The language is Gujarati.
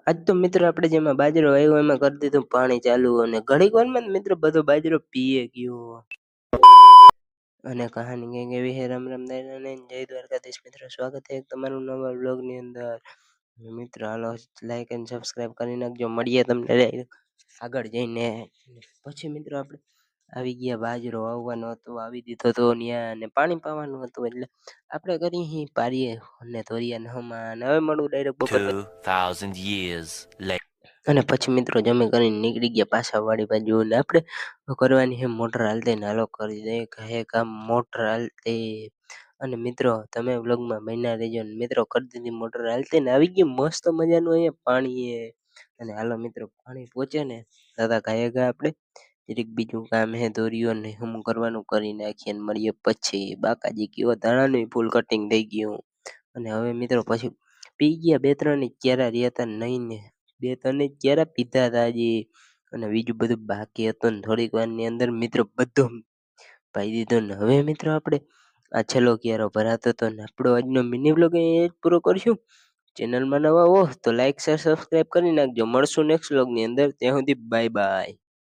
આજ તો મિત્રો આપણે જેમાં બાજરો આવ્યો એમાં કરી દીધું પાણી ચાલુ અને ઘડીક વારમાં જ મિત્રો બધો બાજરો પીએ ગયો. અને કહાની કંઈક એવી હે. રામ રામ દાયરા ને જય દ્વારકાધીશ મિત્રો, સ્વાગત છે તમારું નવા વ્લોગ ની અંદર. મિત્રો હાલો લાઈક એન્ડ સબસ્ક્રાઇબ કરી નાખજો. મળીએ તમને આગળ જઈને. પછી મિત્રો આપણે આવી ગયા, બાજરો વાવવાનો હતો, વાવી દીધો તો ન્યા, અને પાણી પાવાનું હતું એટલે આપણે કરી પારીએ અને ધોરિયા નહમાં. હવે મળું ડાયરેક્ટ બપોર 2000 years later. અને પછી મિત્રો જમી કરીને નીકળી ગયા પાછા વાડી બાજુ. ને આપણે કરવાની છે મોટર હાલતે ને હાલો કરી દે કહે કામ મોટર હાલતે. અને મિત્રો તમે વ્લોગમાં બન્યા રહેજો. ને મિત્રો કરી દીધી મોટર હાલતે ને આવી ગયું મસ્ત મજાનું અહીંયા પાણી એ. અને હાલો મિત્રો પાણી પહોંચે ને દાદા ગાયેગા આપણે જરીક બીજું કામ હે દોરીઓ ને હમ કરવાનું કરી નાખીએ ને મળીએ પછી. બાકાજી કયો ધાણાનું ફૂલ કટિંગ થઈ ગયું. અને હવે મિત્રો પછી પી ગયા બે ત્રણ ની ક્યારા રહ્યા હતા નહીં ને બે ત્રણ ની ક્યારા પીધા હતા હજી. અને બીજું બધું બાકી હતું ને થોડીક વાર ની અંદર મિત્રો બધું પાઈ દીધો. ને હવે મિત્રો આપણે આ છેલ્લો ક્યારો ભરાતો હતો ને આપણો આજનો મિની વ્લોગ અહીં જ પૂરો કરશું. ચેનલમાં નવા હો તો લાઈક શેર સબસ્ક્રાઇબ કરી નાખજો. મળશું નેક્સ્ટ વ્લોગની અંદર. ત્યાં સુધી બાય બાય.